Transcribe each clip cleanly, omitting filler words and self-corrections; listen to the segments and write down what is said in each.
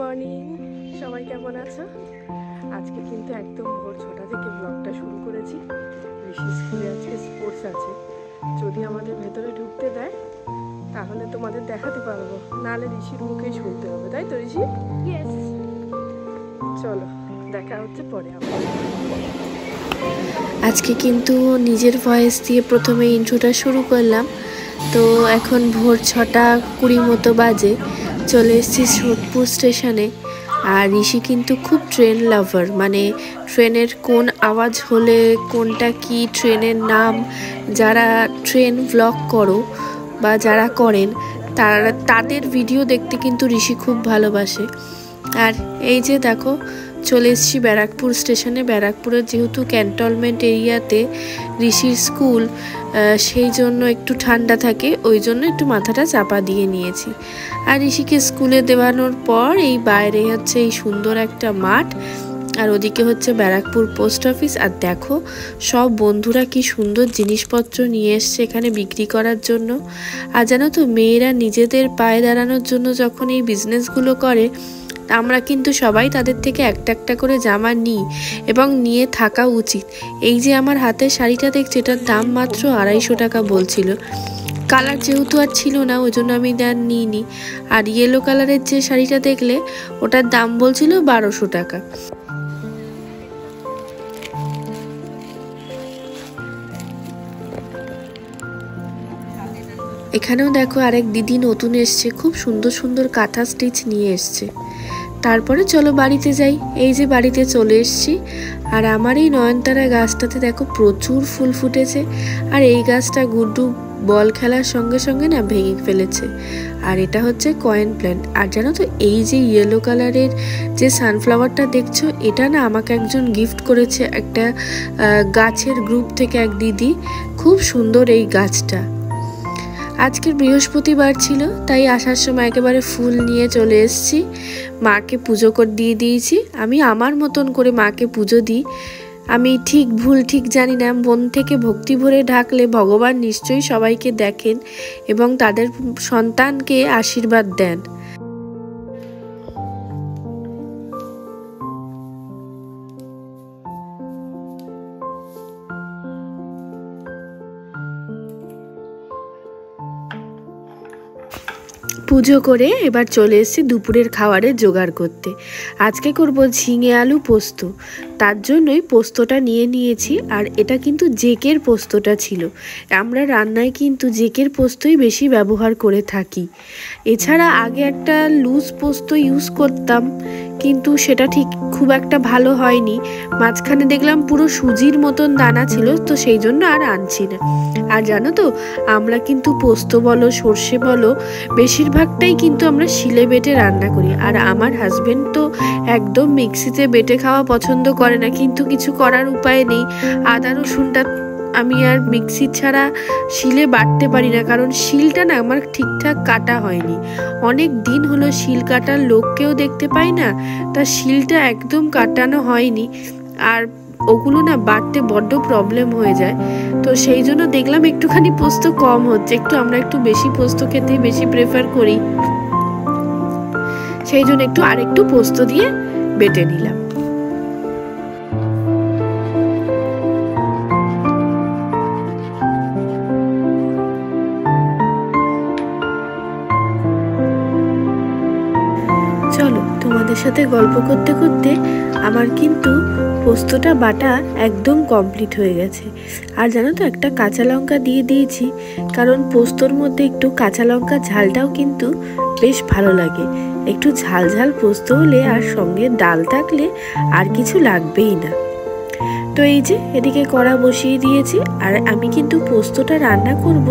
Morning, সবাই কেমন আছো? আজকে কিন্তু একদম ভোর 6টা থেকে ব্লগটা শুরু করেছি। ঋষি স্কুলে আজকে স্পোর্টস আছে, যদি আমাদের ভেতরে ঢুকতে দেয় তাহলে তোমাদের দেখাতে পারবো, নাহলে ঋষির মুখেই শুনতে হবে, তাই তো ঋষি? চলো দেখা হচ্ছে পরে। আজকে কিন্তু নিজের ভয়েস দিয়ে প্রথমে ইন্ট্রোটা শুরু করলাম। তো এখন ভোর 6:20 মতো বাজে, চলে এসেছি সোদপুর স্টেশনে। আর ঋষি কিন্তু খুব ট্রেন লাভার, মানে ট্রেনের কোন আওয়াজ হলে কোনটা কি ট্রেনের নাম, যারা ট্রেন ব্লগ করো বা যারা করেন তাদের ভিডিও দেখতে কিন্তু ঋষি খুব ভালোবাসে। আর এই যে দেখো চলে এসেছি ব্যারাকপুর স্টেশনে। ব্যারাকপুরের যেহেতু ক্যান্টনমেন্ট এরিয়াতে ঋষির স্কুল, সেই জন্য একটু ঠান্ডা থাকে, ওই জন্য একটু মাথাটা চাপা দিয়ে নিয়েছি। আর ঋষিকে স্কুলে দেওয়ানোর পর এই বাইরে হচ্ছে এই সুন্দর একটা মাঠ, আর ওদিকে হচ্ছে ব্যারাকপুর পোস্ট অফিস। আর দেখো সব বন্ধুরা কি সুন্দর জিনিসপত্র নিয়ে এসছে এখানে বিক্রি করার জন্য। আর জানো তো, মেয়েরা নিজেদের পায়ে দাঁড়ানোর জন্য যখন এই বিজনেসগুলো করে, আমরা কিন্তু সবাই তাদের থেকে একটা একটা করে জামা নিই এবং নিয়ে থাকা উচিত। এই যে আমার হাতের শাড়িটা দেখছি, এটার দাম মাত্র 250 টাকা বলছিল। কালার যেহেতু আর ছিল না, ওই জন্য আমি আর নিইনি। আর ইয়েলো কালারের যে শাড়িটা দেখলে, ওটার দাম বলছিল 1200 টাকা। এখানেও দেখো আরেক দিদি নতুন এসছে, খুব সুন্দর সুন্দর কাঁথা স্টিচ নিয়ে এসছে। তারপরে চলো বাড়িতে যাই। এই যে বাড়িতে চলে এসছি। আর আমার এই নয়নতারা গাছটাতে দেখো প্রচুর ফুল ফুটেছে। আর এই গাছটা গুড্ডু বল খেলার সঙ্গে সঙ্গে না ভেঙে ফেলেছে। আর এটা হচ্ছে কয়েন প্ল্যান্ট। আর জানো তো, এই যে ইয়েলো কালারের যে সানফ্লাওয়ারটা দেখছো, এটা না আমাকে একজন গিফট করেছে একটা গাছের গ্রুপ থেকে এক দিদি। খুব সুন্দর এই গাছটা। আজকের বৃহস্পতিবার ছিল, তাই আসার সময় একেবারে ফুল নিয়ে চলে এসেছি। মাকে পুজো করে দিয়ে দিয়েছি। আমি আমার মতন করে মাকে পুজো দিই। আমি ঠিক ভুল ঠিক জানি না, মন থেকে ভক্তি ভরে ঢাকলে ভগবান নিশ্চয়ই সবাইকে দেখেন এবং তাদের সন্তানকে আশীর্বাদ দেন। পুজো করে এবার চলে এসেছি দুপুরের খাবারের জোগাড় করতে। আজকে করব ঝিঙে আলু পোস্ত, তার জন্যই পোস্তটা নিয়ে নিয়েছি। আর এটা কিন্তু জেকের পোস্তটা ছিল। আমরা রান্নায় কিন্তু জেকের পোস্তই বেশি ব্যবহার করে থাকি। এছাড়া আগে একটা লুজ পোস্ত ইউজ করতাম, কিন্তু সেটা ঠিক খুব একটা ভালো হয়নি। মাঝখানে দেখলাম পুরো সুজির মতন দানা ছিল, তো সেই জন্য আর আনছি না। আর জানো তো, আমরা কিন্তু পোস্ত বলো সর্ষে বলো বেশিরভাগটাই কিন্তু আমরা শিলে বেটে রান্না করি। আর আমার হাজবেন্ড তো একদম মিক্সিতে বেটে খাওয়া পছন্দ করে না, কিন্তু কিছু করার উপায় নেই। আদা রসুনটা আমি আর মিক্সি ছাড়া শিলে বাটতে পারি না, কারণ শিলটা না আমার ঠিকঠাক কাটা হয়নি। অনেক দিন হলো শিল কাটার লোককেও দেখতে পাই না, তা শিলটা একদম কাটানো হয়নি। আর ওগুলো না বাটতে বড্ড প্রবলেম হয়ে যায়। তো সেই জন্য দেখলাম একটুখানি পোস্ত কম হচ্ছে, আমরা একটু বেশি পোস্ত খেতে বেশি প্রেফার করি, সেই জন্য আরেকটু পোস্ত দিয়ে বেটে নিলাম। চলো তোমাদের সাথে গল্প করতে করতে আমার কিন্তু পোস্তটা বাটা একদম কমপ্লিট হয়ে গেছে। আর জানো তো, একটা কাঁচা লঙ্কা দিয়ে দিয়েছি, কারণ পোস্তর মধ্যে একটু কাঁচা লঙ্কা ঝালটাও কিন্তু বেশ ভালো লাগে। একটু ঝাল ঝাল পোস্ত হলে আর সঙ্গে ডাল থাকলে আর কিছু লাগবেই না। তো এই যে এদিকে কড়া বসিয়ে দিয়েছি। আর আমি কিন্তু পোস্তটা রান্না করব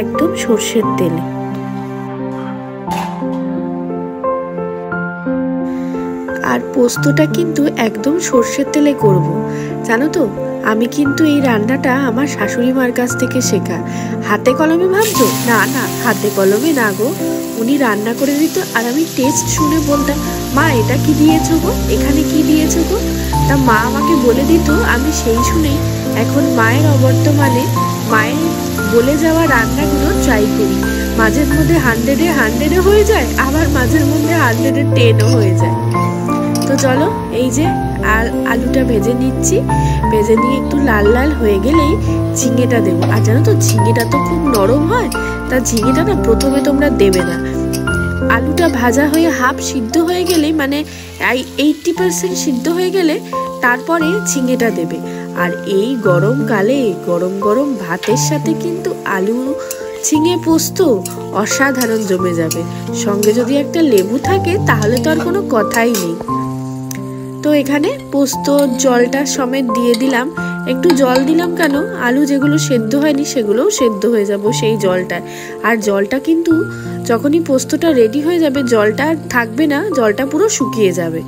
একদম সর্ষের তেলে। আর পোস্তটা কিন্তু একদম সর্ষের তেলে করব। জানো তো, আমি কিন্তু এই রান্নাটা আমার শাশুড়ি মার কাছ থেকে শেখা। হাতে কলমে ভাবছো? না না, হাতে কলমে না গো। উনি রান্না করে দিত, আর আমি টেস্ট শুনে বলতাম, মা এটা কি দিয়েছো গো, এখানে কি দিয়েছো গো। তা মা আমাকে বলে দিত, আমি সেই শুনেই এখন মায়ের অবর্তমানে মায়ের বলে যাওয়া রান্নাগুলো ট্রাই করি। মাঝের মধ্যে 100-এ হয়ে যায়, আবার মাঝের মধ্যে 110ও হয়ে যায়। তো চলো এই যে আলুটা ভেজে নিচ্ছি, ভেজে নিয়ে একটু লাল লাল হয়ে গেলেই ঝিঙেটা দেবো। আর জানো তো ঝিঙেটা তো খুব নরম হয়, তা ঝিঙেটা না প্রথমে তোমরা দেবে না। আলুটা ভাজা হয়ে হাফ সিদ্ধ হয়ে গেলেই, মানে 80% সিদ্ধ হয়ে গেলে তারপরে ঝিঙেটা দেবে। আর এই গরমকালে গরম গরম ভাতের সাথে কিন্তু আলু ঝিঙে পোস্ত অসাধারণ জমে যাবে। সঙ্গে যদি একটা লেবু থাকে তাহলে তো আর কোনো কথাই নেই। তো এখানে পোস্ত জলটা সমেত দিয়ে দিলাম। একটু জল দিলাম কেন, আলু যেগুলো সেদ্ধ হয়নি সেগুলোও সেদ্ধ হয়ে যাবো সেই জলটা। আর জলটা কিন্তু যখনই পোস্তটা রেডি হয়ে যাবে জলটা আর থাকবে না, জলটা পুরো শুকিয়ে যাবে।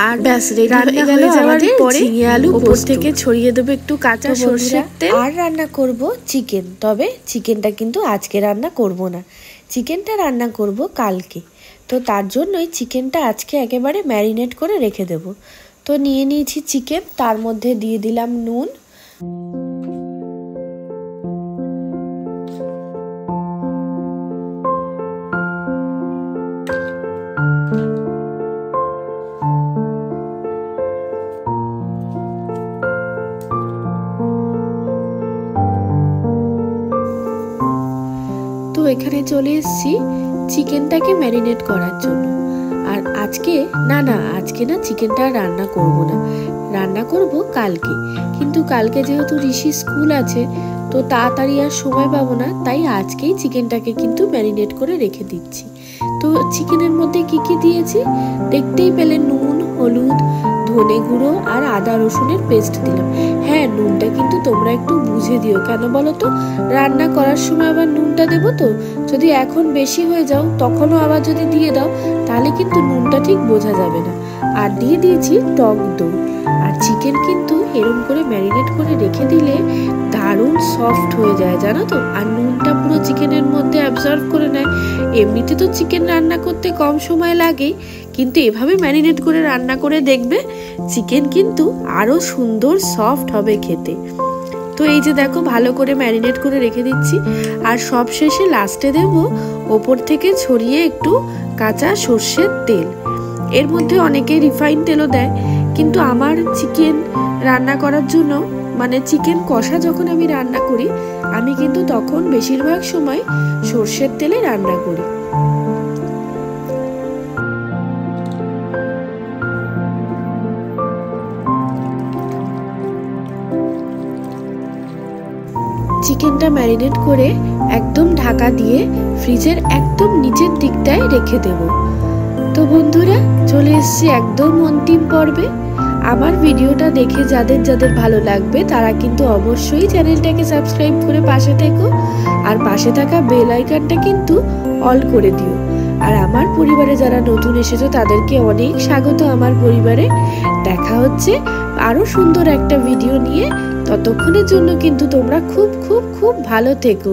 আর ব্যাস রেডি হয়ে গেল আমাদের ঝিঙে আলু পোস্ত। থেকে ছড়িয়ে দেবো একটু কাঁচা সরষের তেল। আর রান্না করব চিকেন, তবে চিকেনটা কিন্তু আজকে রান্না করব না, চিকেনটা রান্না করব কালকে। তো তার জন্যই চিকেনটা আজকে একেবারে ম্যারিনেট করে রেখে দেব। তো নিয়ে নিয়েছি চিকেন, তার মধ্যে দিয়ে দিলাম নুন, তো এখানে চলে এসেছি চিকেনটাকে ম্যারিনেট করার জন্য। আর আজকে না চিকেনটা রান্না করব না, রান্না করব কালকে। কিন্তু কালকে যেহেতু ঋষি স্কুল আছে তো তাড়াতাড়ি আর সময় পাবো না, তাই আজকেই চিকেনটাকে কিন্তু ম্যারিনেট করে রেখে দিচ্ছি। তো চিকেনের মধ্যে কি কি দিয়েছি দেখতেই পেলে, নুন, হলুদ, ধনে গুঁড়ো আর আদা রসুনের পেস্ট দিলাম। হ্যাঁ, নুনটা কিন্তু তোমরা একটু বুঝে দিও, কেন বলো তো, রান্না করার সময় আবার নুনটা দেবো তো, যদি এখন বেশি হয়ে যাও তখনও আবার যদি দিয়ে দাও তাহলে কিন্তু নুনটা ঠিক বোঝা যাবে না। আর দিয়ে দিয়েছি টক দই। আর চিকেন কিন্তু এরম করে ম্যারিনেট করে রেখে দিলে দারুণ সফট হয়ে যায় জানো তো, আর নুনটা পুরো চিকেনের মধ্যে অ্যাবজর্ব করে নেয়। এমনিতে তো চিকেন রান্না করতে কম সময় লাগে, কিন্তু এভাবে ম্যারিনেট করে রান্না করে দেখবে চিকেন কিন্তু আরো সুন্দর সফট হবে খেতে। তো এই যে দেখো ভালো করে ম্যারিনেট করে রেখে দিচ্ছি। আর সব শেষে লাস্টে দেব ওপর থেকে ছড়িয়ে একটু কাঁচা সর্ষের তেল। এর মধ্যে অনেকে রিফাইন তেলও দেয়, কিন্তু আমার চিকেন রান্না করার জন্য, মানে চিকেন কষা যখন আমি রান্না করি আমি কিন্তু তখন বেশিরভাগ সময় সর্ষের তেলে রান্না করি। চিকেনটা ম্যারিনেট করে একদম ঢাকা দিয়ে ফ্রিজের একদম নিচের দিকটায় রেখে দেব। তো বন্ধুরা চলে এসেছি একদম অন্তিম পর্বে। আমার ভিডিওটা দেখে যাদের যাদের ভালো লাগবে তারা কিন্তু অবশ্যই চ্যানেলটাকে সাবস্ক্রাইব করে পাশে থেকো, আর পাশে থাকা বেল আইকনটা কিন্তু অল করে দিও। আর আমার পরিবারে যারা নতুন এসেছো তাদেরকে অনেক স্বাগত আমার পরিবারে। দেখা হচ্ছে আরো সুন্দর একটা ভিডিও নিয়ে, ততক্ষণের জন্য কিন্তু তোমরা খুব খুব খুব ভালো থেকো।